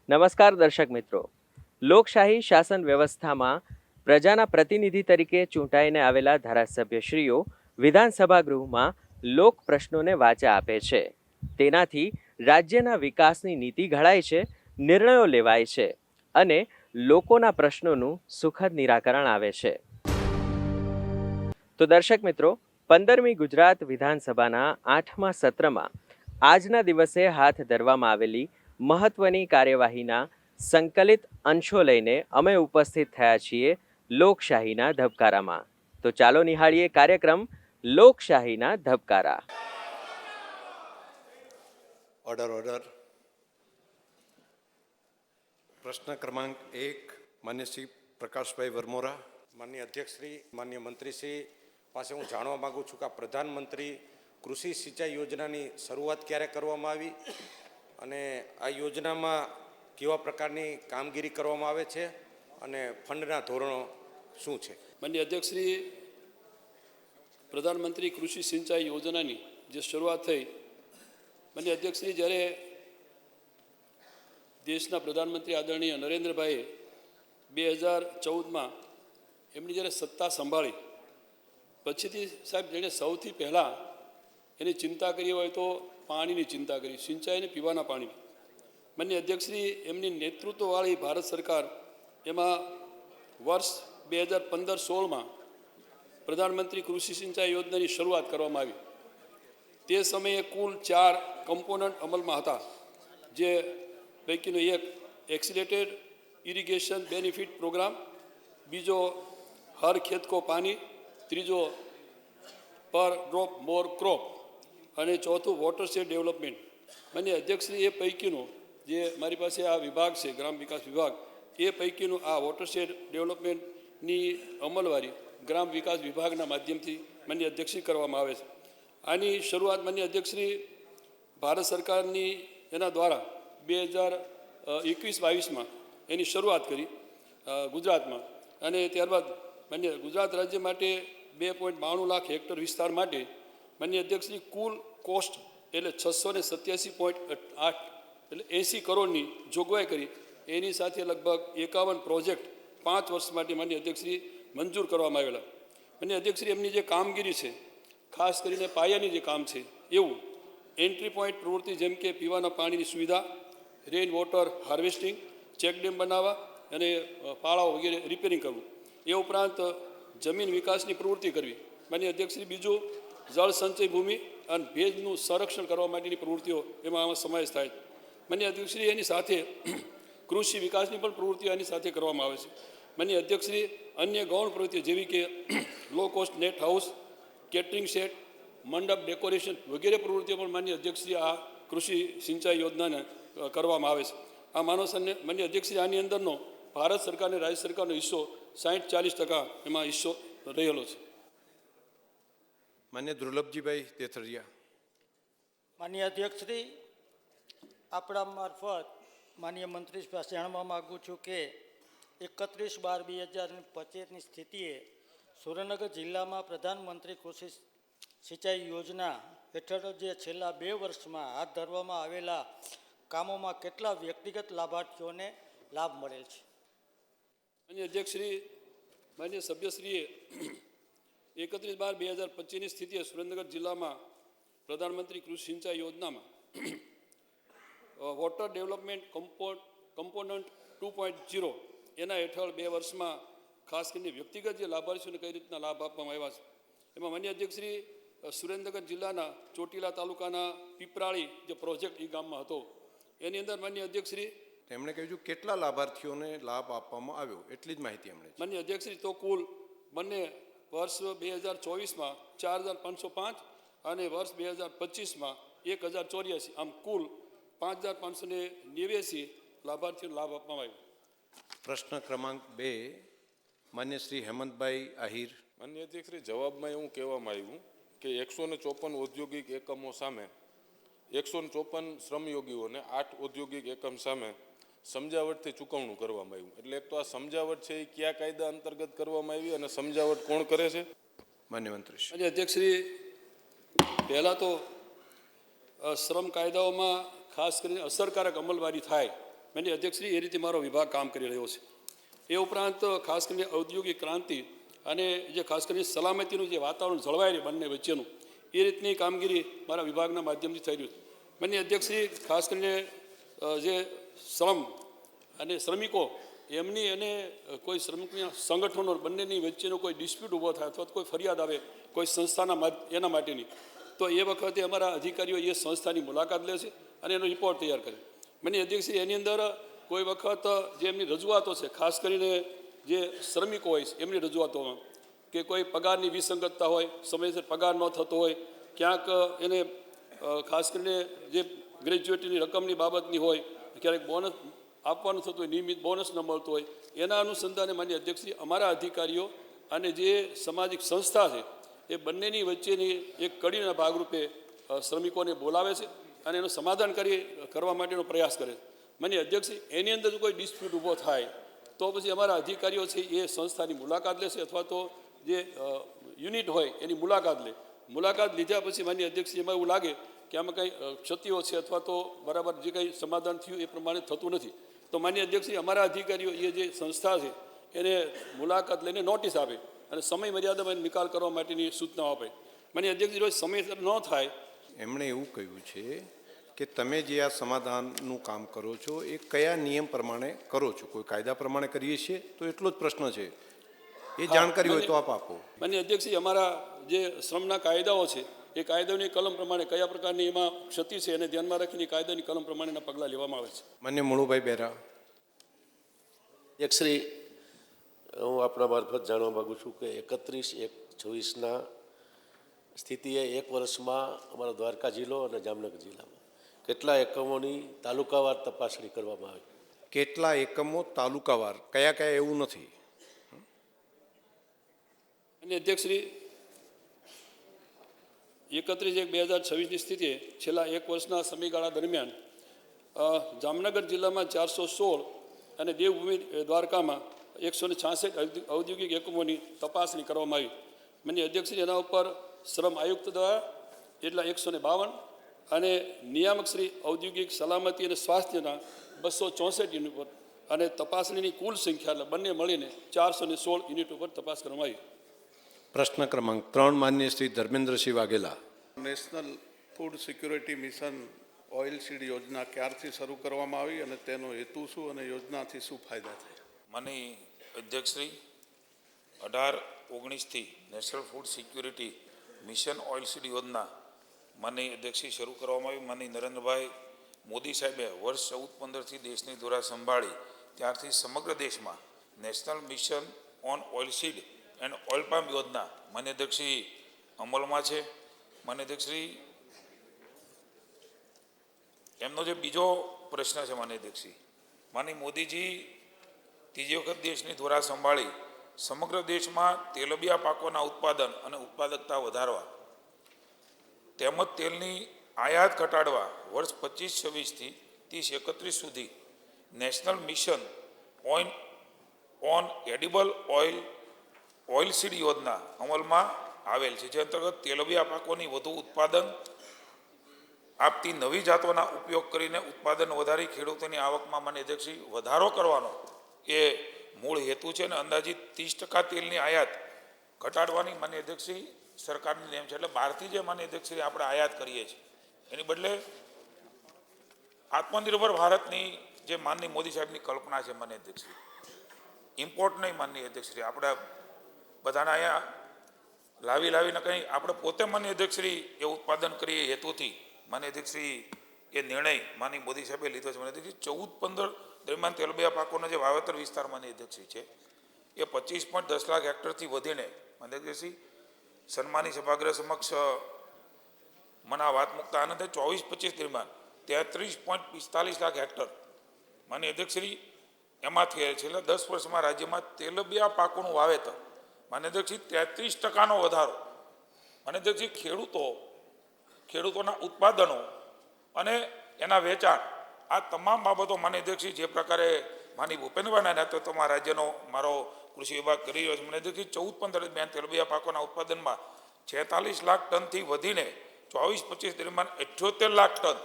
નમસ્કાર દર્શક મિત્રો, લોકશાહી શાસન વ્યવસ્થામાં પ્રજાના પ્રતિનિધિ તરીકે ચૂંટાઈને આવેલા ધારાસભ્યશ્રીઓ વિધાનસભા ગૃહમાં લોક પ્રશ્નોને વાચા આપે છે. તેનાથી રાજ્યના વિકાસની નીતિ ઘડાય છે, નિર્ણયો લેવાય છે અને લોકોના પ્રશ્નોનું સુખદ નિરાકરણ આવે છે. તો દર્શક મિત્રો, 15મી ગુજરાત વિધાનસભાના 8મા સત્રમાં આજના દિવસે હાથ ધરવામાં આવેલી મહત્વની કાર્યવાહીના સંકલિત અંશો લઈને અમે ઉપસ્થિત થયા છીએ લોકશાહીના ધબકારામાં. તો ચાલો નિહાળીએ કાર્યક્રમ લોકશાહીના ધબકારા. ઓર્ડર. પ્રશ્ન ક્રમાંક 1 માન્ય શ્રી પ્રકાશભાઈ વરમોરા. માન્ય અધ્યક્ષશ્રી, માન્ય મંત્રીશ્રી પાસે હું જાણવા માગું છું કે આ પ્રધાનમંત્રી કૃષિ સિંચાઈ યોજનાની શરૂઆત ક્યારે કરવામાં આવી અને આ યોજનામાં કેવા પ્રકારની કામગીરી કરવામાં આવે છે અને ફંડના ધોરણો શું છે? માન્ય અધ્યક્ષશ્રી, પ્રધાનમંત્રી કૃષિ સિંચાઈ યોજનાની જે શરૂઆત થઈ, માન્ય અધ્યક્ષશ્રી, જ્યારે દેશના પ્રધાનમંત્રી આદરણીય નરેન્દ્રભાઈએ 2014માં એમની જ્યારે સત્તા સંભાળી પછીથી સાહેબ જેણે સૌથી પહેલાં એની ચિંતા કરી હોય તો પાણીની ચિંતા કરી, સિંચાઈ અને પીવાના પાણીની. માન્ય અધ્યક્ષશ્રી, એમની નેતૃત્વવાળી ભારત સરકાર એમાં વર્ષ 2015-16માં પ્રધાનમંત્રી કૃષિ સિંચાઈ યોજનાની શરૂઆત કરવામાં આવી. તે સમયે કુલ 4 કમ્પોનન્ટ અમલમાં હતા, જે પૈકીનો એક એક્સિલેટેડ ઇરિગેશન બેનિફિટ પ્રોગ્રામ, બીજો હર ખેત કો પાણી, ત્રીજો પર ડ્રોપ મોર ક્રોપ અને ચોથું વોટરશેડ ડેવલપમેન્ટ. માન્ય અધ્યક્ષશ્રી, એ પૈકીનો જે મારી પાસે આ વિભાગ છે, ગ્રામ વિકાસ વિભાગ, એ પૈકીનું આ વોટરશેડ ડેવલપમેન્ટની અમલવારી ગ્રામ વિકાસ વિભાગના માધ્યમથી માન્ય અધ્યક્ષશ્રી કરવામાં આવે છે. આની શરૂઆત માન્ય અધ્યક્ષશ્રી ભારત સરકારની એના દ્વારા 2021-22માં એની શરૂઆત કરી ગુજરાતમાં, અને ત્યારબાદ માન્ય ગુજરાત રાજ્ય માટે 2.92 લાખ હેક્ટર વિસ્તાર માટે માન્ય અધ્યક્ષની કુલ કોસ્ટ એટલે 687.8 એટલે 80 કરોડની જોગવાઈ કરી. એની સાથે લગભગ 51 પ્રોજેક્ટ 5 વર્ષ માટે માન્ય અધ્યક્ષશ્રી મંજૂર કરવામાં આવેલા. માન્ય અધ્યક્ષશ્રી, એમની જે કામગીરી છે, ખાસ કરીને પાયાની જે કામ છે એવું એન્ટ્રી પોઈન્ટ પ્રવૃત્તિ, જેમ કે પીવાના પાણીની સુવિધા, રેઇન વોટર હાર્વેસ્ટિંગ, ચેકડેમ બનાવવા અને પાળાઓ વગેરે રિપેરિંગ કરવું, એ ઉપરાંત જમીન વિકાસની પ્રવૃત્તિ કરવી. માન્ય અધ્યક્ષશ્રી, બીજું જળ સંચય ભૂમિ અને ભેજનું સંરક્ષણ કરવા માટેની પ્રવૃત્તિઓ એમાં આમાં સમાવેશ થાય. માન્ય અધ્યક્ષશ્રી, એની સાથે કૃષિ વિકાસની પણ પ્રવૃત્તિઓ એની સાથે કરવામાં આવે છે. માન્ય અધ્યક્ષશ્રી, અન્ય ગૌણ પ્રવૃત્તિઓ જેવી કે low cost net house, catering set, મંડપ ડેકોરેશન વગેરે પ્રવૃત્તિઓ પણ માન્ય અધ્યક્ષશ્રી આ કૃષિ સિંચાઈ યોજનાને કરવામાં આવે છે. આ માન્ય અધ્યક્ષશ્રી, આની અંદરનો ભારત સરકાર અને રાજ્ય સરકારનો હિસ્સો 60-40% એમાં હિસ્સો રહેલો છે. માન્ય દુર્લભજીભાઈ તેથરિયા. માન્ય અધ્યક્ષશ્રી, આપણા મારફત માન્ય મંત્રી પાસે જાણવા માગું છું કે 31/12/2025ની સ્થિતિએ સુરેન્દ્રનગર જિલ્લામાં પ્રધાનમંત્રી કૃષિ સિંચાઈ યોજના હેઠળ જે છેલ્લા 2 વર્ષમાં હાથ ધરવામાં આવેલા કામોમાં કેટલા વ્યક્તિગત લાભાર્થીઓને લાભ મળેલ છે? માન્ય અધ્યક્ષશ્રી, માન્ય સભ્યશ્રીએ 31/12/2025ની સ્થિતિએ સુરેન્દ્રનગર જિલ્લામાં પ્રધાનમંત્રી કૃષિ સિંચાઈ યોજનામાં વોટર ડેવલપમેન્ટ કમ્પોનન્ટ 2.0 એના હેઠળ 2 વર્ષમાં ખાસ કરીને વ્યક્તિગત જે લાભાર્થીઓને કઈ રીતના લાભ આપવામાં આવ્યા છે, એમાં માન્ય અધ્યક્ષશ્રી સુરેન્દ્રનગર જિલ્લાના ચોટીલા તાલુકાના પીપરાળી જે પ્રોજેક્ટ એ ગામમાં હતો, એની અંદર માન્ય અધ્યક્ષશ્રી તેમણે કહ્યું છે કેટલા લાભાર્થીઓને લાભ આપવામાં આવ્યો એટલી જ માહિતી એમણે છે. માન્ય અધ્યક્ષશ્રી, તો કુલ બંને વર્ષ 2024માં 4,505 અને વર્ષ 2025માં 1,084, આમ કુલ 5,589 લાભાર્થીઓને લાભ આપવામાં આવ્યો. પ્રશ્ન ક્રમાંક 2, માન્ય શ્રી હેમંતભાઈ આહિર. માન્ય અધ્યક્ષશ્રી, જવાબમાં એવું કહેવામાં આવ્યું કે 154 ઔદ્યોગિક એકમો સામે 154 શ્રમયોગીઓને 8 ઔદ્યોગિક એકમ સામે સમજાવટથી ચૂકવણું કરવામાં આવ્યું. એટલે એક તો આ સમજાવટ છે એ કયા કાયદા અંતર્ગત કરવામાં આવી અને સમજાવટ કોણ કરે છે? માન્ય મંત્રી શ્રી. માન્ય અધ્યક્ષશ્રી, પહેલાં તો શ્રમ કાયદાઓમાં ખાસ કરીને અસરકારક અમલવારી થાય, માન્ય અધ્યક્ષશ્રી, એ રીતે મારો વિભાગ કામ કરી રહ્યો છે. એ ઉપરાંત ખાસ કરીને ઔદ્યોગિક ક્રાંતિ અને જે ખાસ કરીને સલામતીનું જે વાતાવરણ જળવાય રહે બંને વચ્ચેનું, એ રીતની કામગીરી મારા વિભાગના માધ્યમથી થઈ રહ્યું છે. માન્ય અધ્યક્ષશ્રી, ખાસ કરીને જે શ્રમ અને શ્રમિકો એમની અને કોઈ શ્રમિકના સંગઠનો બંનેની વચ્ચેનો કોઈ ડિસ્પ્યુટ ઊભો થાય અથવા કોઈ ફરિયાદ આવે કોઈ સંસ્થાના એના માટેની, તો એ વખતે અમારા અધિકારીઓ એ સંસ્થાની મુલાકાત લે છે અને એનો રિપોર્ટ તૈયાર કરે. માન્ય અધ્યક્ષશ્રી, એની અંદર કોઈ વખત જે એમની રજૂઆતો છે, ખાસ કરીને જે શ્રમિકો હોય એમની રજૂઆતોમાં કે કોઈ પગારની વિસંગતતા હોય, સમયસર પગાર ન થતો હોય, ક્યાંક એને ખાસ કરીને જે ગ્રેજ્યુએટીની રકમની બાબતની હોય, ક્યારેક બોનસ આપવાનું થતું હોય, નિયમિત બોનસ ન મળતું હોય, એના અનુસંધાને માન્ય અધ્યક્ષશ્રી અમારા અધિકારીઓ અને જે સામાજિક સંસ્થા છે એ બંનેની વચ્ચેની એક કડીના ભાગરૂપે શ્રમિકોને બોલાવે છે અને એનું સમાધાન કરવા માટેનો પ્રયાસ કરે છે. માન્ય અધ્યક્ષશ્રી, એની અંદર જો કોઈ ડિસ્પ્યુટ ઊભો થાય તો પછી અમારા અધિકારીઓ છે એ સંસ્થાની મુલાકાત લેશે અથવા તો જે યુનિટ હોય એની મુલાકાત લે. મુલાકાત લીધા પછી માન્ય અધ્યક્ષશ્રી, એમાં એવું લાગે કે આમાં કંઈ ક્ષતિઓ છે અથવા તો બરાબર જે કંઈ સમાધાન થયું એ પ્રમાણે થતું નથી, તો માન્ય અધ્યક્ષશ્રી, અમારા અધિકારીઓ એ જે સંસ્થા છે એને મુલાકાત લઈને નોટિસ આપે અને સમય મર્યાદામાં નિકાલ કરવા માટેની સૂચનાઓ આપે. માન્ય અધ્યક્ષશ્રી, જો સમયસર ન થાય. એમણે એવું કહ્યું છે કે તમે જે આ સમાધાનનું કામ કરો છો એ કયા નિયમ પ્રમાણે કરો છો? કોઈ કાયદા પ્રમાણે કરીએ છીએ તો એટલો જ પ્રશ્ન છે, એ જાણકારી હોય તો આપ આપો. માન્ય અધ્યક્ષશ્રી, અમારા જે શ્રમના કાયદાઓ છે એ કાયદાની કલમ પ્રમાણે કયા પ્રકારની એમાં ક્ષતિ છે એને ધ્યાનમાં રાખીને કાયદાની કલમ પ્રમાણેના પગલાં લેવામાં આવે છે. માન્ય મુળુભાઈ બેરા. અધ્યક્ષશ્રી, હું આપણા મારફત જાણવા માગું છું કે 31/1/24ના સ્થિતિએ એક વર્ષમાં અમારા દ્વારકા જિલ્લો અને જામનગર જિલ્લામાં કેટલા એકમોની તાલુકાવાર તપાસણી કરવામાં આવી? કેટલા એકમો તાલુકાવાર, કયા કયા એવું નથી. અને અધ્યક્ષશ્રી, 31/1/2026ની સ્થિતિએ છેલ્લા એક વર્ષના સમયગાળા દરમિયાન જામનગર જિલ્લામાં 416 અને દેવભૂમિ દ્વારકામાં 166 ઔદ્યોગિક એકમોની તપાસણી કરવામાં આવી. માન્ય અધ્યક્ષશ્રી, એના ઉપર શ્રમ આયુક્ત દ્વારા એટલા 152 અને નિયામક શ્રી ઔદ્યોગિક સલામતી અને સ્વાસ્થ્યના 264 યુનિટ પર અને તપાસણીની કુલ સંખ્યા એટલે બંને મળીને 416 યુનિટ ઉપર તપાસ કરવામાં આવી. પ્રશ્ન ક્રમાંક 3, માન્ય Shri Dharmendrasinh Vaghela. National food security mission oil seed યોજના ક્યારથી શરૂ કરવામાં આવી અને તેનો હેતુ શું અને યોજનાથી શું ફાયદા થાય? માનનીય અધ્યક્ષશ્રી, 18-19થી national food security mission oil seed યોજના માનનીય અધ્યક્ષશ્રી શરૂ કરવામાં આવી. માનનીય નરેન્દ્રભાઈ મોદી સાહેબે વર્ષ 14-15થી દેશની ધોરા સંભાળી ત્યારથી સમગ્ર દેશમાં national mission on oil seed and oil palm યોજના માનનીય અધ્યક્ષશ્રી અમલમાં છે. માનનીય અધ્યક્ષશ્રી, એમનો જે બીજો પ્રશ્ન છે માનનીય અધ્યક્ષશ્રી, માનનીય મોદીજી ત્રીજી વખત દેશની ધોરા સંભાળી સમગ્ર દેશમાં તેલબિયા પાકોના ઉત્પાદન અને ઉત્પાદકતા વધારવા તેમજ તેલની આયાત ઘટાડવા વર્ષ 25-26થી 30-31 સુધી national mission on edible oil seed યોજના અમલમાં આવેલ છે, જે અંતર્ગત તેલબિયા પાકોની વધુ ઉત્પાદન આપતી નવી જાતોના ઉપયોગ કરીને ઉત્પાદન વધારી ખેડૂતોની આવકમાં માનનીય અધ્યક્ષશ્રી વધારો કરવાનો એ મૂળ હેતુ છે અને અંદાજિત 30% તેલની આયાત ઘટાડવાની માનનીય અધ્યક્ષશ્રી સરકારની નેમ છે. એટલે બહારથી જે માનનીય અધ્યક્ષશ્રી આપણે આયાત કરીએ છીએ એની બદલે આત્મનિર્ભર ભારતની જે માનનીય મોદી સાહેબની કલ્પના છે માનનીય અધ્યક્ષશ્રી, ઇમ્પોર્ટ નહીં માનનીય અધ્યક્ષશ્રી, આપણે બધાના અહીંયા લાવીને કંઈ આપણે પોતે માનનીય અધ્યક્ષશ્રી એ ઉત્પાદન કરીએ હેતુથી માનનીય અધ્યક્ષશ્રી એ નિર્ણય માનનીય મોદી સાહેબે લીધો છે. માનનીય અધ્યક્ષશ્રી, દરમિયાન તેલબિયા પાકોના જે વાવેતર વિસ્તારમાં અધ્યક્ષી છે એ 25.10 લાખ હેક્ટરથી વધીને અધ્યક્ષી સન્માની સભાગૃહ સમક્ષ મને આ વાત મૂકતા આનંદ 24-25 દરમિયાન 33.45 લાખ હેક્ટર માન્ય અધ્યક્ષશ્રી એમાંથી છેલ્લા 10 વર્ષમાં રાજ્યમાં તેલબિયા પાકોનું વાવેતર માન્ય અધ્યક્ષશ્રી 33% વધારો માન્ય અધ્યક્ષશ્રી ખેડૂતોના ઉત્પાદનો અને એના વેચાણ આ તમામ બાબતો માન્ય અધ્યક્ષશ્રી જે પ્રકારે માની ભૂપેન્દ્રભાઈના નેતૃત્વમાં રાજ્યનો મારો કૃષિ વિભાગ કરી રહ્યો છે મને અધ્યક્ષશ્રી 14-15 દરમિયાન તેલબિયા પાકોના ઉત્પાદનમાં 46 લાખ ટનથી વધીને 24-25 દરમિયાન 78 લાખ ટન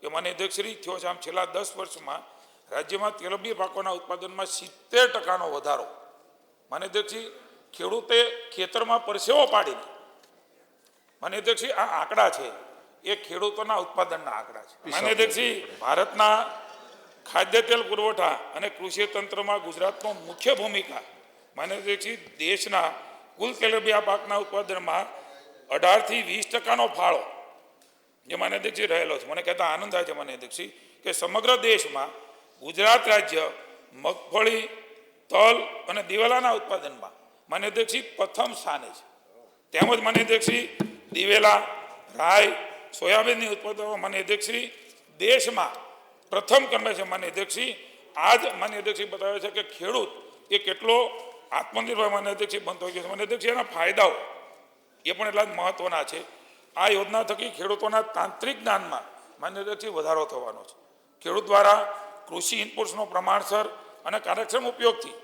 એ માન્ય અધ્યક્ષશ્રી થયો છે. આમ છેલ્લા 10 વર્ષમાં રાજ્યમાં તેલબિયા પાકોના ઉત્પાદનમાં 70% વધારો માન્ય અધ્યક્ષશ્રી ખેડૂતે ખેતરમાં પરસેવો પાડીને માન્ય અધ્યક્ષશ્રી આ આંકડા છે એ ખેડૂતોના ઉત્પાદનના આંકડા છે. માન્ય અધ્યક્ષશ્રી ભારતના ખાદ્ય તેલ પુરવઠા અને કૃષિ તંત્રમાં ગુજરાતનો મુખ્ય ભૂમિકા માન્ય અધ્યક્ષશ્રી દેશના કુલ તેલબિયા પાકના ઉત્પાદનમાં 18-20% ફાળો જે માન્ય અધ્યક્ષશ્રી રહેલો છે. મને કહેતા આનંદ થાય છે માન્ય અધ્યક્ષશ્રી કે સમગ્ર દેશમાં ગુજરાત રાજ્ય મગફળી તલ અને દિવેલાના ઉત્પાદનમાં માન્ય અધ્યક્ષશ્રી પ્રથમ સ્થાને છે. તેમજ માન્ય અધ્યક્ષશ્રી દિવેલા રાઈ સોયાબીનની ઉત્પાદનમાં માન્ય અધ્યક્ષશ્રી દેશમાં પ્રથમ ક્રમે છે. માન્ય અધ્યક્ષશ્રી આજ માન્ય અધ્યક્ષશ્રી બતાવે છે કે ખેડૂત એ કેટલો આત્મનિર્ભર માન્ય અધ્યક્ષશ્રી બનતો હોય છે. માન્ય અધ્યક્ષશ્રી એના ફાયદાઓ એ પણ એટલા જ મહત્વના છે. આ યોજના થકી ખેડૂતોના તાંત્રિક જ્ઞાનમાં માન્ય અધ્યક્ષશ્રી વધારો થવાનો છે. ખેડૂત દ્વારા કૃષિ ઇનપુટ્સનો પ્રમાણસર અને કાર્યક્ષમ ઉપયોગથી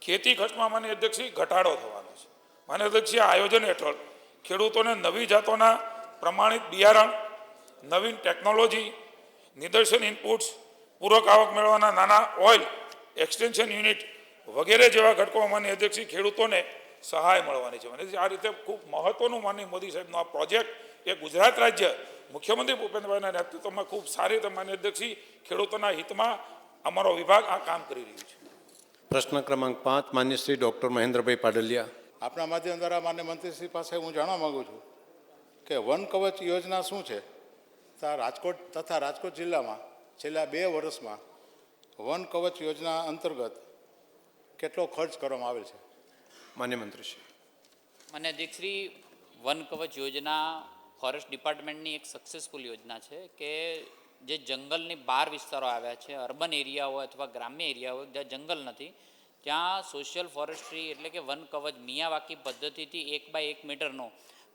ખેતી ખર્ચમાં માન્ય અધ્યક્ષશ્રી ઘટાડો થવાનો છે. માન્ય અધ્યક્ષશ્રી આ આયોજન હેઠળ ખેડૂતોને નવી જાતોના પ્રમાણિત બિયારણ નવીન ટેકનોલોજી નિદર્શન ઇનપુટ્સ પૂરક આવક મેળવવાના નાના ઓઇલ એક્સટેન્શન યુનિટ વગેરે જેવા ઘટકો માન્ય અધ્યક્ષશ્રી ખેડૂતોને સહાય મળવાની છે. આ રીતે ખૂબ મહત્વનું માનનીય મોદી સાહેબનો આ પ્રોજેક્ટ એ ગુજરાત રાજ્ય મુખ્યમંત્રી ભૂપેન્દ્રભાઈના નેતૃત્વમાં ખૂબ સારી રીતે માન્ય અધ્યક્ષશ્રી ખેડૂતોના હિતમાં અમારો વિભાગ આ કામ કરી રહ્યું છે. પ્રશ્ન ક્રમાંક 5 માન્ય શ્રી ડૉક્ટર મહેન્દ્રભાઈ પાડલિયા. આપણા માધ્યમ દ્વારા માન્ય મંત્રીશ્રી પાસે હું જાણવા માગું છું કે વન કવચ યોજના શું છે રાજકોટ જિલ્લામાં છેલ્લા 2 વર્ષમાં વન કવચ યોજના અંતર્ગત કેટલો ખર્ચ કરવામાં આવેલ છે? માન્ય મંત્રીશ્રી. માન્ય અધ્યક્ષશ્રી વન કવચ યોજના ફોરેસ્ટ ડિપાર્ટમેન્ટની એક સક્સેસફુલ યોજના છે કે જે જંગલની બહાર વિસ્તારો આવ્યા છે અર્બન એરિયા હોય અથવા ગ્રામ્ય એરિયા હોય જ્યાં જંગલ નથી ત્યાં સોશિયલ ફોરેસ્ટ્રી એટલે કે વન કવચ મિયાવાકી પદ્ધતિથી 1 બાય 1 મીટરનો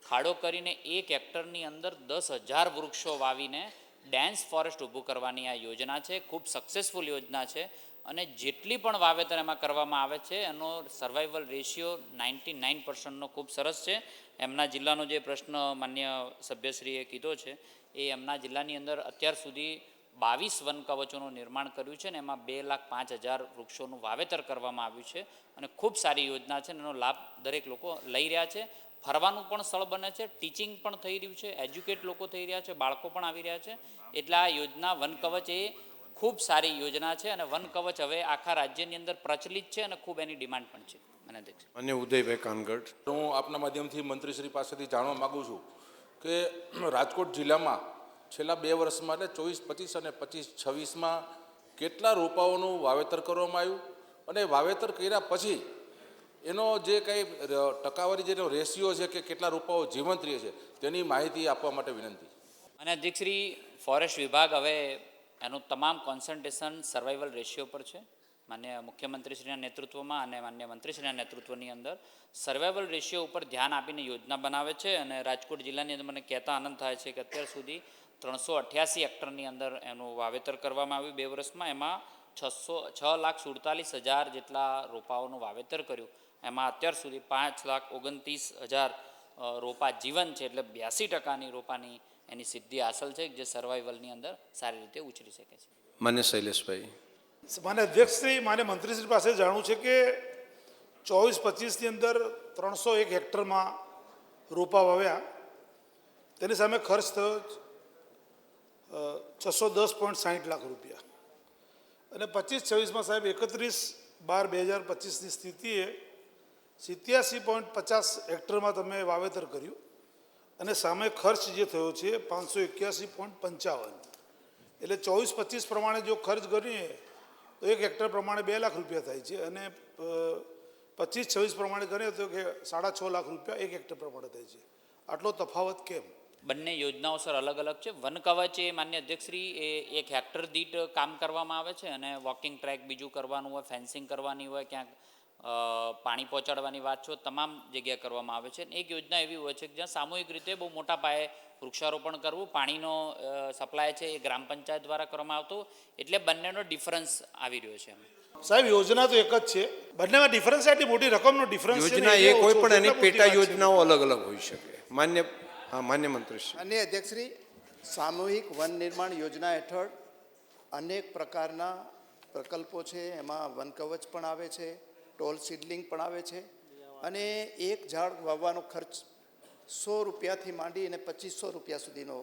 ખાડો કરીને 1 હેક્ટરની અંદર 10,000 વૃક્ષો વાવીને ડેન્સ ફોરેસ્ટ ઊભું કરવાની આ યોજના છે. ખૂબ સક્સેસફુલ યોજના છે અને જેટલી પણ વાવેતર એમાં કરવામાં આવે છે એનો સર્વાઈવલ રેશિયો 99%નો ખૂબ સરસ છે. એમના જિલ્લાનો જે પ્રશ્ન માન્ય સભ્યશ્રીએ કીધો છે એ એમના જિલ્લાની અંદર અત્યાર સુધી 22 વન કવચોનું નિર્માણ કર્યું છે ને એમાં 2,05,000 વૃક્ષોનું વાવેતર કરવામાં આવ્યું છે અને ખૂબ સારી યોજના છે એનો લાભ દરેક લોકો લઈ રહ્યા છે. ફરવાનું પણ સ્થળ બને છે, ટીચિંગ પણ થઈ રહ્યું છે, એજ્યુકેટ લોકો થઈ રહ્યા છે, બાળકો પણ આવી રહ્યા છે. એટલે આ યોજના વન કવચ એ ખૂબ સારી યોજના છે અને વન કવચ હવે આખા રાજ્યની અંદર પ્રચલિત છે અને ખૂબ એની ડિમાન્ડ પણ છે. મને અધ્યક્ષ માન્ય ઉદયભાઈ કાનગડ. હું આપના માધ્યમથી મંત્રીશ્રી પાસેથી જાણવા માગું છું કે રાજકોટ જિલ્લામાં છેલ્લા 2 વર્ષમાં એટલે 24-25 અને 25-26માં કેટલા રોપાઓનું વાવેતર કરવામાં આવ્યું અને વાવેતર કર્યા પછી એનો જે કંઈ ટકાવારી જેનો રેશિયો છે કે કેટલા રોપાઓ જીવંત રહે છે તેની માહિતી આપવા માટે વિનંતી. અને અધ્યક્ષશ્રી ફોરેસ્ટ વિભાગ હવે એનું તમામ કોન્સન્ટ્રેશન સર્વાઈવલ રેશિયો પર છે. માન્ય મુખ્યમંત્રીશ્રીના નેતૃત્વમાં અને માન્ય મંત્રીશ્રીના નેતૃત્વની અંદર સર્વાઈવલ રેશિયો ઉપર ધ્યાન આપીને યોજના બનાવે છે અને રાજકોટ જિલ્લાની અંદર મને કહેતા આનંદ થાય છે કે અત્યાર સુધી 388 હેક્ટરની અંદર એનું વાવેતર કરવામાં આવ્યું 2 વર્ષમાં. એમાં 6,47,000 જેટલા રોપાઓનું વાવેતર કર્યું. એમાં અત્યાર સુધી 5,29,000 રોપા જીવન છે એટલે 82%ની રોપાની એની સિદ્ધિ હાંસલ છે જે સર્વાઈવલની અંદર સારી રીતે ઉછરી શકે છે. માન્ય શૈલેષભાઈ. માન્ય અધ્યક્ષશ્રી માન્ય મંત્રીશ્રી પાસે જાણવું છે કે 24-25ની અંદર 301 હેક્ટરમાં રોપા વાવ્યા તેની સામે ખર્ચ થયો 610.60 લાખ રૂપિયા અને 25-26માં સાહેબ 31/12/2025ની સ્થિતિએ 87.50 હેક્ટરમાં તમે વાવેતર કર્યું અને સામે ખર્ચ જે થયો છે 581.55. એટલે 24-25 પ્રમાણે જો ખર્ચ કરીએ તો 1 હેક્ટર પ્રમાણે 2 લાખ રૂપિયા થાય છે અને 25-26 પ્રમાણે ગણીએ તો કે 6.5 લાખ રૂપિયા 1 હેક્ટર પ્રમાણે થાય છે. આટલો તફાવત કેમ? બંને યોજનાઓ સર અલગ અલગ છે. વન કવચ એ માન્ય અધ્યક્ષશ્રી એ 1 હેક્ટર દીઠ કામ કરવામાં આવે છે અને વોકિંગ ટ્રેક બીજું કરવાનું હોય, ફેન્સિંગ કરવાની હોય, ક્યાંક પાણી પહોંચાડવાની વાત છો, તમામ જગ્યાએ કરવામાં આવે છે. એક યોજના એવી હોય છે કે જ્યાં સામૂહિક રીતે બહુ મોટા પાયે વૃક્ષારોપણ કરવું, પાણીનો સપ્લાય છે એ ગ્રામ પંચાયત દ્વારા કરવામાં આવતો, એટલે બંનેનો ડિફરન્સ આવી રહ્યો છે. સાહેબ, યોજના તો એક જ છે, બંનેમાં ડિફરન્સ એટલી મોટી રકમનો ડિફરન્સ છે. યોજના એક હોય પણ એની પેટા યોજનાઓ અલગ અલગ હોઈ શકે. માન્ય મંત્રી શ્રી. માન્ય અધ્યક્ષશ્રી, સામૂહિક વન નિર્માણ યોજના હેઠળ અનેક પ્રકારના પ્રકલ્પો છે. એમાં વન કવચ પણ આવે છે, ટોલ સીડલિંગ પણ આવે છે અને એક ઝાડ વાવવાનો ખર્ચ 100 રૂપિયાથી માંડી અને 2500 રૂપિયા સુધીનો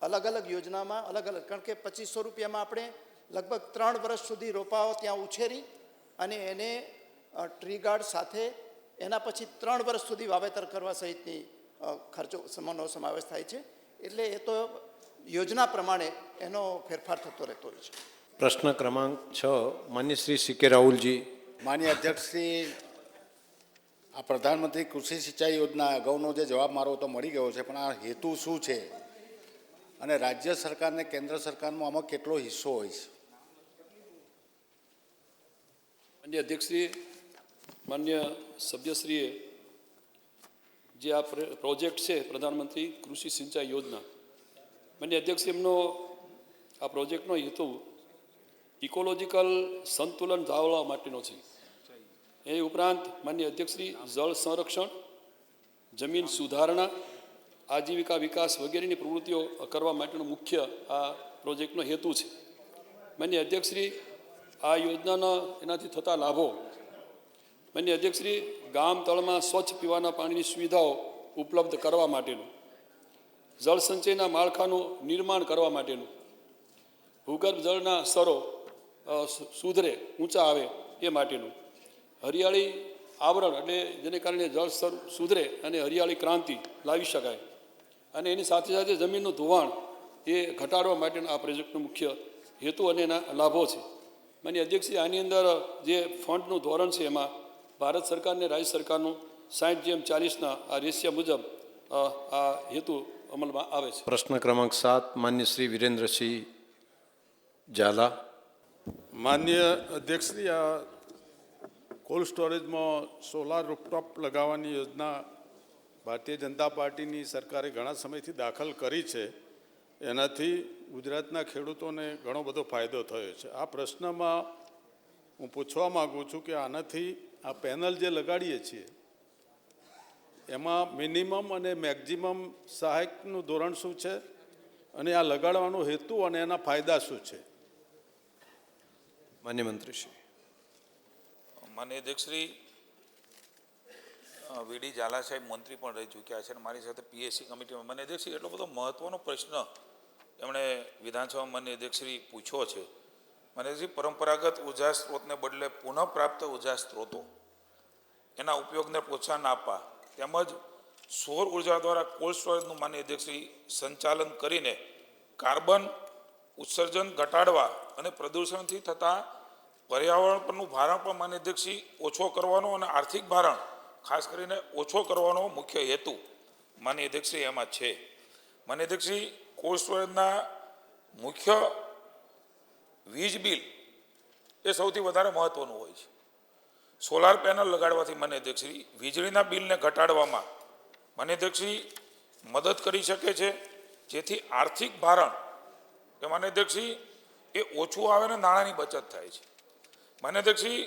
અલગ અલગ યોજનામાં અલગ અલગ. કારણ કે 2500 રૂપિયામાં આપણે લગભગ 3 વર્ષ સુધી રોપાઓ ત્યાં ઉછેરી અને એને ટ્રી ગાર્ડ સાથે એના પછી 3 વર્ષ સુધી વાવેતર કરવા સહિતની ખર્ચો સમયનો સમાવેશ થાય છે. એટલે એ તો યોજના પ્રમાણે એનો ફેરફાર થતો રહેતો હોય છે. પ્રશ્ન ક્રમાંક 6 માન્ય શ્રી સી કે રાહુલજી. માન્ય અધ્યક્ષશ્રી, આ પ્રધાનમંત્રી કૃષિ સિંચાઈ યોજના અગાઉનો જે જવાબ મારો તો મળી ગયો છે, પણ આ હેતુ શું છે અને રાજ્ય સરકારને કેન્દ્ર સરકારનો આમાં કેટલો હિસ્સો હોય છે? માન્ય અધ્યક્ષશ્રી, માન્ય સભ્યશ્રીએ જે આ પ્રોજેક્ટ છે પ્રધાનમંત્રી કૃષિ સિંચાઈ યોજના, માન્ય અધ્યક્ષશ્રી, એમનો આ પ્રોજેક્ટનો હેતુ ઇકોલોજીકલ સંતુલન જાળવવા માટેનો છે. એ ઉપરાંત માન્ય અધ્યક્ષશ્રી જળ સંરક્ષણ, જમીન સુધારણા, આજીવિકા વિકાસ વગેરેની પ્રવૃત્તિઓ કરવા માટેનો મુખ્ય આ પ્રોજેક્ટનો હેતુ છે. માન્ય અધ્યક્ષશ્રી, આ યોજનાના એનાથી થતા લાભો, માન્ય અધ્યક્ષશ્રી, ગામ તળમાં સ્વચ્છ પીવાના પાણીની સુવિધાઓ ઉપલબ્ધ કરવા માટેનું, જળ સંચયના માળખાનું નિર્માણ કરવા માટેનું, ભૂગર્ભ જળના સ્તરો સુધરે, ઊંચા આવે એ માટેનું, હરિયાળી આવરણ એટલે જેને કારણે જળ સ્તર સુધરે અને હરિયાળી ક્રાંતિ લાવી શકાય, અને એની સાથે સાથે જમીનનું ધોવાણ એ ઘટાડવા માટેનો આ પ્રોજેક્ટનો મુખ્ય હેતુ અને એના લાભો છે. માન્ય અધ્યક્ષશ્રી, આની અંદર જે ફંડનું ધોરણ છે એમાં ભારત સરકાર અને રાજ્ય સરકારનું 60:40ના આ રેશિયા મુજબ આ હેતુ અમલમાં આવે છે. પ્રશ્ન ક્રમાંક 7 માન્ય શ્રી વિરેન્દ્રસિંહ ઝાલા. માન્ય અધ્યક્ષશ્રી, આ કોલ્ડ સ્ટોરેજમાં સોલાર રૂફટોપ લગાવવાની યોજના ભારતીય જનતા પાર્ટીની સરકારે ઘણા સમયથી દાખલ કરી છે. એનાથી ગુજરાતના ખેડૂતોને ઘણો બધો ફાયદો થયો છે. આ પ્રશ્નમાં હું પૂછવા માગું છું કે આનાથી આ પેનલ જે લગાડીએ છીએ એમાં મિનિમમ અને મેક્ઝિમમ સહાયકનું ધોરણ શું છે અને આ લગાડવાનો હેતુ અને એના ફાયદા શું છે? માન્ય મંત્રીશ્રી. માન્ય અધ્યક્ષશ્રી, વીડી ઝાલા સાહેબ મંત્રી પણ રહી ચૂક્યા છે અને મારી સાથે પીએસસી કમિટીમાં. માન્ય અધ્યક્ષશ્રી, એટલો બધો મહત્ત્વનો પ્રશ્ન એમણે વિધાનસભામાં માન્ય અધ્યક્ષશ્રી પૂછ્યો છે. માન્ય અધ્યક્ષશ્રી, પરંપરાગત ઉર્જા સ્ત્રોતને બદલે પુનઃપ્રાપ્ત ઉર્જા સ્ત્રોતો એના ઉપયોગને પ્રોત્સાહન આપવા તેમજ સૌર ઉર્જા દ્વારા કોલ્ડ સ્ટોરેજનું માન્ય અધ્યક્ષશ્રી સંચાલન કરીને કાર્બન ઉત્સર્જન ઘટાડવા અને પ્રદૂષણથી થતા પર્યાવરણ પરનું ભારણ પણ માન્ય અધ્યક્ષશ્રી ઓછો કરવાનો અને આર્થિક ભારણ ખાસ કરીને ઓછો કરવાનો મુખ્ય હેતુ માન્ય અધ્યક્ષશ્રી એમાં છે. માન્ય અધ્યક્ષશ્રી, કોલ્ડ સ્ટોરેજના મુખ્ય વીજ બિલ એ સૌથી વધારે મહત્ત્વનું હોય છે. સોલાર પેનલ લગાડવાથી માન્ય અધ્યક્ષશ્રી વીજળીના બિલને ઘટાડવામાં માન્ય અધ્યક્ષશ્રી મદદ કરી શકે છે, જેથી આર્થિક ભારણ એ માન્ય અધ્યક્ષશ્રી એ ઓછું આવે ને નાણાંની બચત થાય છે. માન્ય અધ્યક્ષશ્રી,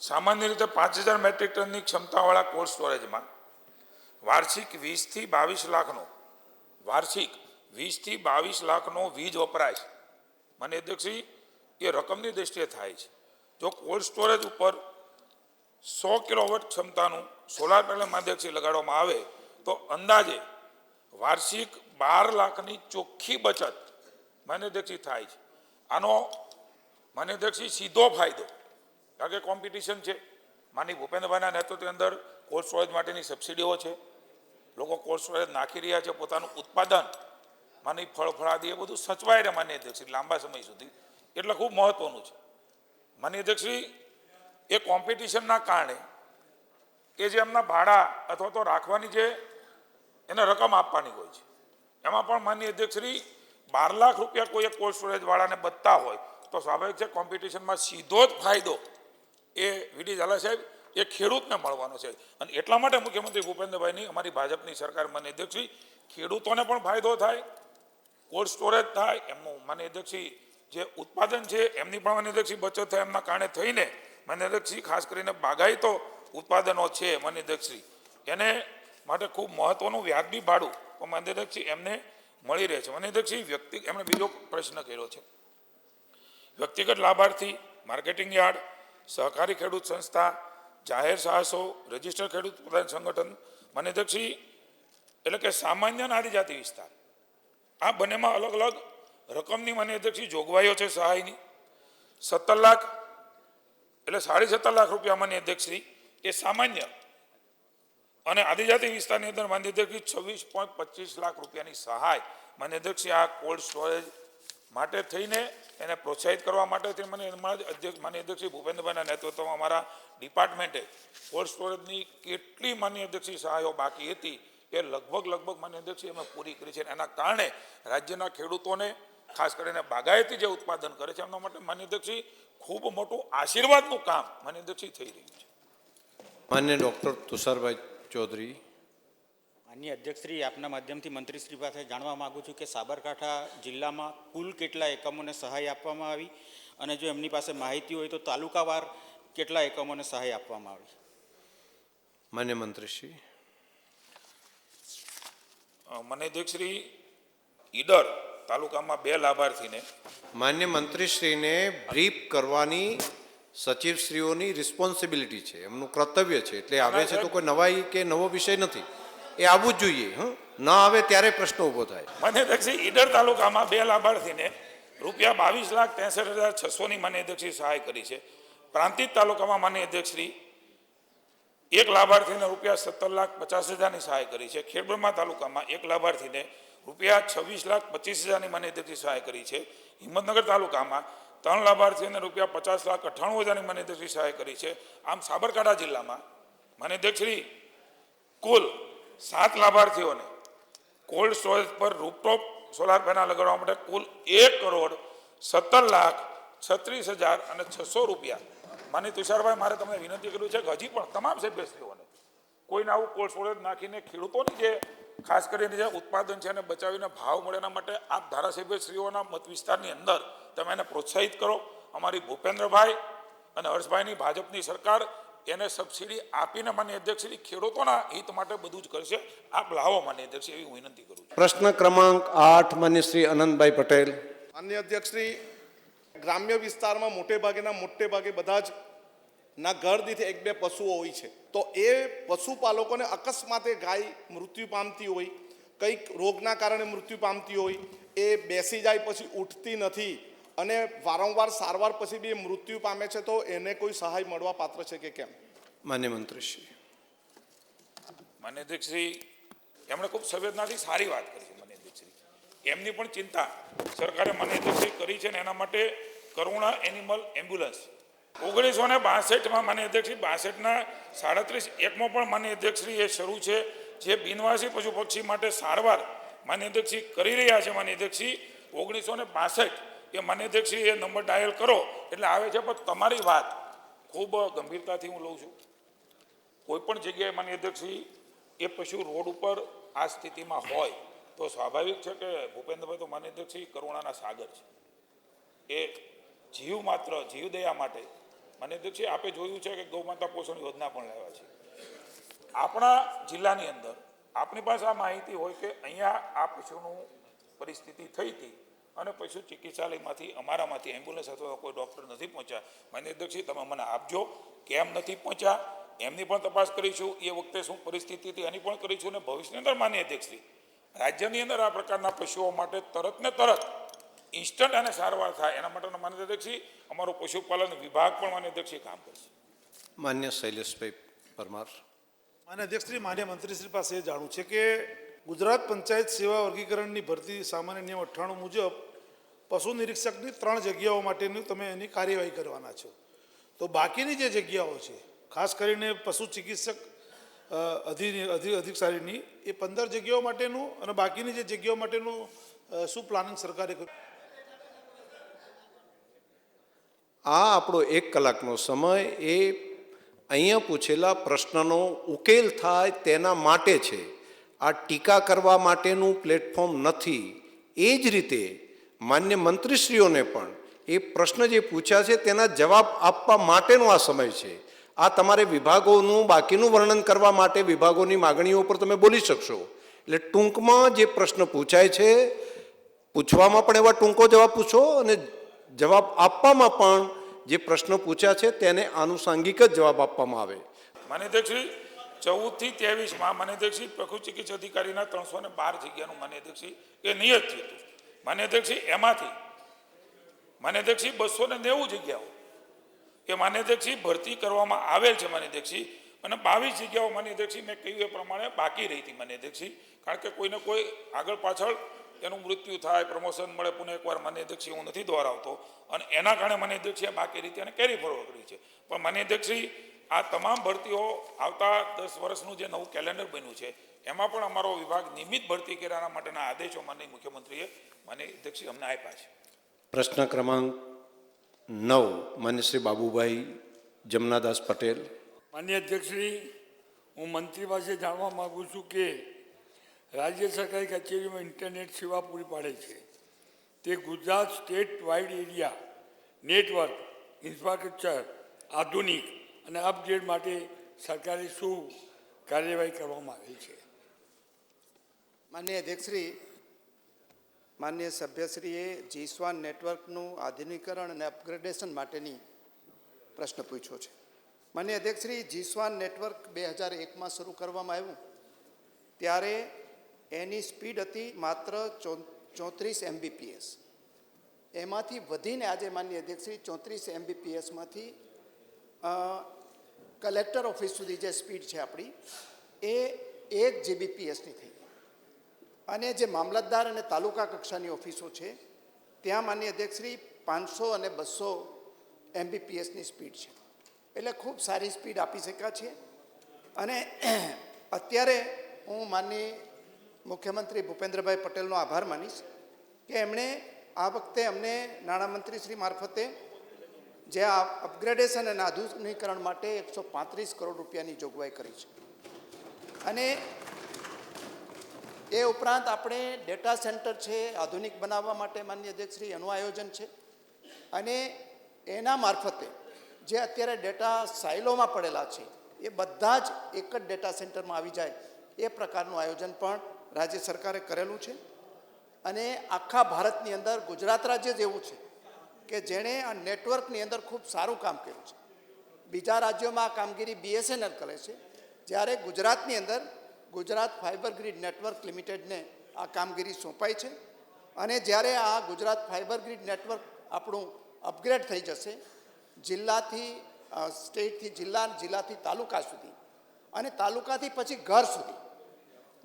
સામાન્ય રીતે 5000 મેટ્રિક ટનની ક્ષમતાવાળા કોલ્ડ સ્ટોરેજમાં વાર્ષિક 20 થી 22 લાખનો વીજ વપરાશ માન્ય અધ્યક્ષશ્રી એ રકમની દ્રષ્ટિએ થાય છે. જો કોલ્ડ સ્ટોરેજ ઉપર 100 કિલોવોટ ક્ષમતાનું સોલાર પેનલ માન્ય અધ્યક્ષશ્રી લગાડવામાં આવે તો અંદાજે વાર્ષિક 12 લાખની ચોખ્ખી બચત માન્ય અધ્યક્ષશ્રી થાય છે. આનો માન્ય અધ્યક્ષશ્રી સીધો ફાયદો, કારણ કે કોમ્પિટિશન છે. માની ભૂપેન્દ્રભાઈના નેતૃત્વની અંદર કોલ્ડ સ્ટોરેજ માટેની સબસિડીઓ છે, લોકો કોલ્ડ સ્ટોરેજ નાખી રહ્યા છે, પોતાનું ઉત્પાદન માની ફળફળાદી એ બધું સચવાય રહે માન્ય અધ્યક્ષશ્રી લાંબા સમય સુધી, એટલે ખૂબ મહત્ત્વનું છે. માનનીય અધ્યક્ષશ્રી, એ કોમ્પિટિશનના કારણે કે જે એમના ભાડા અથવા તો રાખવાની જે એને રકમ આપવાની હોય છે, એમાં પણ માનનીય અધ્યક્ષશ્રી 12 લાખ રૂપિયા કોઈ એક કોલ્ડ સ્ટોરેજવાળાને બચતા હોય તો સ્વાભાવિક છે કોમ્પિટિશનમાં સીધો જ ફાયદો એ વીડી ઝાલા સાહેબ એ ખેડૂતને મળવાનો છે. અને એટલા માટે મુખ્યમંત્રી ભૂપેન્દ્રભાઈની અમારી ભાજપની સરકાર માનનીય અધ્યક્ષશ્રી ખેડૂતોને પણ ફાયદો થાય, કોલ્ડ સ્ટોરેજ થાય, એમનું માનનીય અધ્યક્ષશ્રી જે ઉત્પાદન છે એમની પણ માનનીય અધ્યક્ષશ્રી બચત થાય, એમના કારણે થઈને માનનીય અધ્યક્ષશ્રી ખાસ કરીને બાગાયતો ઉત્પાદનો છે માનનીય અધ્યક્ષશ્રી એને માટે ખૂબ મહત્વનું વ્યાજબી ભાડું માનનીય અધ્યક્ષશ્રી એમને મળી રહે છે. માનનીય અધ્યક્ષશ્રી એમણે બીજો પ્રશ્ન કર્યો છે, વ્યક્તિગત લાભાર્થી, માર્કેટિંગ યાર્ડ, સહકારી ખેડૂત સંસ્થા, જાહેર સાહસો, રજિસ્ટર ખેડૂત પ્રધાન સંગઠન, માનનીય અધ્યક્ષશ્રી એટલે કે સામાન્ય અને આદિજાતિ વિસ્તાર, આ બંનેમાં અલગ અલગ રકમની માનનીય અધ્યક્ષશ્રી જોગવાઈઓ છે સહાયની. 17 લાખ એટલે 17.5 લાખ રૂપિયા માનનીય અધ્યક્ષશ્રી એ સામાન્ય અને આદિજાતિ વિસ્તારની અંદર માનનીય અધ્યક્ષશ્રી 26.25 લાખ રૂપિયાની સહાય માનનીય અધ્યક્ષશ્રી આ કોલ્ડ સ્ટોરેજ માટે થઈને એને પ્રોત્સાહિત કરવા માટે માનનીય અધ્યક્ષશ્રી ભૂપેન્દ્રભાઈના નેતૃત્વમાં અમારા ડિપાર્ટમેન્ટે કોલ્ડ સ્ટોરેજની કેટલી માનનીય અધ્યક્ષશ્રી સહાયો બાકી હતી એ લગભગ માનનીય અધ્યક્ષશ્રી અમે પૂરી કરી છે. એના કારણે રાજ્યના ખેડૂતોને ખાસ કરીને બાગાયતી જે ઉત્પાદન કરે છે એમના માટે માનનીય અધ્યક્ષશ્રી ખૂબ મોટું આશીર્વાદનું કામ માનનીય અધ્યક્ષશ્રી થઈ રહ્યું છે. માન્ય ડૉક્ટર તુષારભાઈ ચૌધરી. માનનીય અધ્યક્ષશ્રી, આપના માધ્યમથી મંત્રીશ્રી પાસે જાણવા માગું છું કે સાબરકાંઠા જિલ્લામાં કુલ કેટલા એકમોને સહાય આપવામાં આવી અને જો એમની પાસે માહિતી હોય તો તાલુકાવાર કેટલા એકમોને સહાય આપવામાં આવી? માન્ય મંત્રીશ્રી. માનનીય અધ્યક્ષશ્રી, ઈડર તાલુકામાં 2 લાભાર્થીને માન્ય મંત્રીશ્રીને બ્રીફ કરવાની સચિવશ્રીઓની રિસ્પોન્સિબિલિટી છે, એમનું કર્તવ્ય છે. એટલે આવે છે તો કોઈ નવાઈ કે નવો વિષય નથી, એ આવવું જ જોઈએ. ન આવે ત્યારે પ્રશ્ન ઊભો થાય. માનનીય અધ્યક્ષશ્રી, ઈડર તાલુકામાં 2 લાભાર્થીને રૂપિયા 22,63,600ની માનનીય અધ્યક્ષશ્રી સહાય કરી છે. પ્રાંતિજ તાલુકામાં માનનીય અધ્યક્ષશ્રી 1 લાભાર્થીને રૂપિયા 17,50,000ની સહાય કરી છે. ખેડબ્રહ્મા તાલુકામાં 1 લાભાર્થીને રૂપિયા 26,25,000ની માનનીય અધ્યક્ષશ્રી સહાય કરી છે. હિંમતનગર તાલુકામાં 3 લાભાર્થીઓને રૂપિયા 50,98,000ની માનનીય અધ્યક્ષશ્રી સહાય કરી છે. આમ સાબરકાંઠા જિલ્લામાં માનનીય અધ્યક્ષશ્રી કુલ 7 લાભાર્થીઓને કોલ્ડ સ્ટોરેજ પર રૂપટોપ સોલાર પેનલ લગાડવા માટે કુલ 1,17,36,600 રૂપિયા. માનનીય તુષારભાઈ, મારે તમને વિનંતી કરવી છે કે હજી પણ તમામ સભ્યશ્રીઓને કોઈને આવું કોલ્ડ સ્ટોરેજ નાખીને ખેડૂતોની જે ખાસ કરીને જે ઉત્પાદન છે એને બચાવીને ભાવ મળે એના માટે આપ ધારાસભ્યશ્રીઓના મત વિસ્તારની અંદર તમે એને પ્રોત્સાહિત કરો. અમારી ભૂપેન્દ્રભાઈ અને હર્ષભાઈની ભાજપની સરકાર એને સબસિડી આપીને માનનીય અધ્યક્ષશ્રી ખેડૂતોના હિત માટે બધું જ કરશે. આપ લાવો માનનીય અધ્યક્ષ, એવી હું વિનંતી કરું છું. પ્રશ્ન ક્રમાંક 8 માન્ય શ્રી અનંતભાઈ પટેલ. માનનીય અધ્યક્ષશ્રી, ગ્રામ્ય વિસ્તારમાં મોટે ભાગે બધા જ ના ઘર દીઠ 1-2 પશુઓ હોય છે, તો એ પશુપાલકોને અકસ્માતે ગાય મૃત્યુ પામતી હોય, કંઈક રોગના કારણે મૃત્યુ પામતી હોય, એ બેસી જાય પછી ઉઠતી નથી અને વારંવાર સારવાર પછી બી મૃત્યુ પામે છે, તો એને કોઈ સહાય મળવા પાત્ર છે કે કેમ? માન્ય મંત્રીશ્રી. માનનીય અધ્યક્ષશ્રી, એમણે ખૂબ સંવેદનાથી સારી વાત કરી છે. માનનીય અધ્યક્ષશ્રી, એમની પણ ચિંતા સરકારે માનનીય અધ્યક્ષશ્રી કરી છે ને એના માટે કરુણા એનિમલ એમ્બ્યુલન્સ 1962માં માનનીય અધ્યક્ષશ્રી 62ના 37 એકમો પણ માનનીય અધ્યક્ષશ્રી એ શરૂ છે, જે બિનવાસી પશુ પક્ષી માટે સારવાર માનનીય અધ્યક્ષશ્રી કરી રહ્યા છે. માનનીય અધ્યક્ષશ્રી 1962 એ માનનીય અધ્યક્ષશ્રી એ નંબર ડાયલ કરો એટલે આવે છે. પણ તમારી વાત ખૂબ ગંભીરતાથી હું લઉં છું. કોઈ પણ જગ્યાએ માનનીય અધ્યક્ષશ્રી એ પશુ રોડ ઉપર આ સ્થિતિમાં હોય તો સ્વાભાવિક છે કે ભૂપેન્દ્રભાઈ તો માનનીય અધ્યક્ષશ્રી કરુણાના સાગર છે. એ જીવદયા માટે માનનીય અધ્યક્ષશ્રી આપે જોયું છે કે ગૌમાતા પોષણ યોજના પણ લાવ્યા છે. આપણા જિલ્લાની અંદર આપણી પાસે આ માહિતી હોય કે અહીંયા આ પશુનું પરિસ્થિતિ થઈ હતી અને પશુ ચિકિત્સાલયમાંથી અમારામાંથી એમ્બ્યુલન્સ અથવા કોઈ ડૉક્ટર નથી પહોંચ્યા. માનનીય અધ્યક્ષશ્રી, તમે મને આપજો કેમ નથી પહોંચ્યા, એમની પણ તપાસ કરીશું. એ વખતે શું પરિસ્થિતિ હતી એની પણ કરીશું. અને ભવિષ્યની અંદર માનનીય અધ્યક્ષશ્રી રાજ્યની અંદર આ પ્રકારના પશુઓ માટે તરત ઇન્સ્ટન્ટ અને સારવાર થાય એના માટેના માનનીય અધ્યક્ષશ્રી અમારો પશુપાલન વિભાગ પણ માનનીય અધ્યક્ષશ્રી કામ કરશે. માન્ય શૈલેષભાઈ પરમાર. માન્ય અધ્યક્ષશ્રી, માન્ય મંત્રીશ્રી પાસે એ જાણવું છે કે ગુજરાત પંચાયત સેવા વર્ગીકરણની ભરતી સામાન્ય નિયમ 98 મુજબ પશુ નિરીક્ષકની 3 જગ્યાઓ માટેની તમે એની કાર્યવાહી કરવાના છો. તો બાકીની જે જગ્યાઓ છે ખાસ કરીને પશુ ચિકિત્સક અધિકારીની એ 15 જગ્યાઓ માટેનું અને બાકીની જે જગ્યાઓ માટેનું શું પ્લાનિંગ સરકારે કર્યું? આ આપણો 1 કલાકનો સમય એ અહીંયા પૂછેલા પ્રશ્નનો ઉકેલ થાય તેના માટે છે. આ ટીકા કરવા માટેનું પ્લેટફોર્મ નથી. એ જ રીતે માન્ય મંત્રીશ્રીઓને પણ એ પ્રશ્ન જે પૂછ્યા છે તેના જવાબ આપવા માટેનો આ સમય છે. આ તમારે વિભાગોનું બાકીનું વર્ણન કરવા માટે વિભાગોની માગણીઓ પર તમે બોલી શકશો. એટલે ટૂંકમાં જે પ્રશ્ન પૂછાય છે પૂછવામાં પણ એવા ટૂંકો જવાબ પૂછો અને જવાબ આપવામાં પણ જે પ્રશ્નો પૂછ્યા છે તેને આનુષાંગિક જ જવાબ આપવામાં આવે. માન્ય અધ્યક્ષશ્રી 14 થી 23 માન્ય અધ્યક્ષશ્રી પશુ ચિકિત્સક અધિકારીના 312 જગ્યાનું માન્ય અધ્યક્ષશ્રી એ નિયત થયું હતું. માન્ય અધ્યક્ષશ્રી એમાંથી માન્ય અધ્યક્ષશ્રી 290 જગ્યાઓ એ માન્ય અધ્યક્ષશ્રી ભરતી કરવામાં આવેલ છે માન્ય અધ્યક્ષશ્રી, અને 22 જગ્યાઓ માન્ય અધ્યક્ષશ્રી મેં કહ્યું એ પ્રમાણે બાકી રહી હતી માન્ય અધ્યક્ષશ્રી. કારણ કે કોઈને કોઈ આગળ પાછળ એનું મૃત્યુ થાય, પ્રમોશન મળે, પુનઃ એકવાર માન્ય અધ્યક્ષશ્રી હું નથી દોહરાવતો, અને એના કારણે માન્ય અધ્યક્ષશ્રીએ બાકી રીતે અને કેરી ફોરવર્ડ કરી છે. પણ માન્ય અધ્યક્ષશ્રી આ તમામ ભરતીઓ આવતા 10 વર્ષનું જે નવું કેલેન્ડર બન્યું છે એમાં પણ અમારો વિભાગ નિયમિત ભરતી કર્યા માટેના આદેશો માનનીય મુખ્યમંત્રીએ માન્ય અધ્યક્ષશ્રી અમને આપ્યા છે. પ્રશ્ન ક્રમાંક 9 માન્ય શ્રી બાબુભાઈ જમનાદાસ પટેલ. માન્ય અધ્યક્ષશ્રી, હું મંત્રી પાસે જાણવા માગું છું કે રાજ્ય સરકારી કચેરીમાં ઇન્ટરનેટ સેવા પૂરી પાડે છે તે Gujarat state wide area network infrastructure આધુનિક અને અપગ્રેડ માટે સરકારે શું કાર્યવાહી કરવામાં આવી છે? માન્ય અધ્યક્ષશ્રી, માન્ય સભ્યશ્રીએ જીસ્વાન નેટવર્કનું આધુનિકરણ અને અપગ્રેડેશન માટેની પ્રશ્ન પૂછ્યો છે. માન્ય અધ્યક્ષશ્રી, જીસ્વાન નેટવર્ક 2001માં શરૂ કરવામાં આવ્યું ત્યારે એની સ્પીડ હતી માત્ર 34 MBPS. એમાંથી વધીને આજે માન્ય અધ્યક્ષશ્રી 34 MBPSમાંથી કલેક્ટર ઓફિસ સુધી જે સ્પીડ છે આપણી એ 1 GBPSની થઈ. અને જે મામલતદાર અને તાલુકા કક્ષાની ઓફિસો છે ત્યાં માન્ય અધ્યક્ષશ્રી 500 અને 200 MBPSની સ્પીડ છે. એટલે ખૂબ સારી સ્પીડ આપી શક્યા છે. અને અત્યારે હું માનનીય મુખ્યમંત્રી ભૂપેન્દ્રભાઈ પટેલનો આભાર માનીશ કે એમણે આ વખતે અમને નાણામંત્રી શ્રી મારફતે જે આ અપગ્રેડેશન અને આધુનિકરણ માટે 135 કરોડ રૂપિયાની જોગવાઈ કરી છે. અને એ ઉપરાંત આપણે ડેટા સેન્ટર છે આધુનિક બનાવવા માટે માનનીય અધ્યક્ષશ્રી એનું આયોજન છે. અને એના મારફતે જે અત્યારે ડેટા સાઇલોમાં પડેલા છે એ બધા જ એક જ ડેટા સેન્ટરમાં આવી જાય એ પ્રકારનું આયોજન પણ રાજ્ય સરકારે કરેલું છે. અને આખા ભારતની અંદર ગુજરાત રાજ્ય જ એવું છે કે જેણે આ નેટવર્કની અંદર ખૂબ સારું કામ કર્યું છે. બીજા રાજ્યોમાં આ કામગીરી BSNL કરે છે, જ્યારે ગુજરાતની અંદર ગુજરાત ફાઇબર ગ્રીડ નેટવર્ક લિમિટેડને આ કામગીરી સોંપાઈ છે. અને જ્યારે આ ગુજરાત ફાઇબર ગ્રીડ નેટવર્ક આપણું અપગ્રેડ થઈ જશે જિલ્લાથી સ્ટેટથી જિલ્લા, જિલ્લાથી તાલુકા સુધી અને તાલુકાથી પછી ઘર સુધી,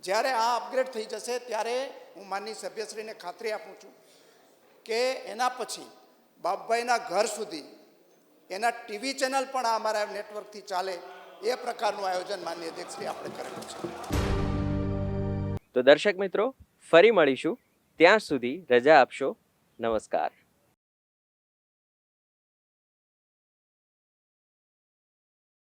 જ્યારે આ અપગ્રેડ થઈ જશે ત્યારે હું માનનીય સભ્યશ્રીને ખાતરી આપું છું કે એના પછી બાપભાઈના ઘર સુધી એના ટીવી ચેનલ પણ આ અમારા નેટવર્કથી ચાલે એ પ્રકારનું આયોજન માનનીય અધ્યક્ષશ્રી આપણે કરેલું છે. તો દર્શક મિત્રો, ફરી મળીશું. ત્યાં સુધી રજા આપશો. નમસ્કાર.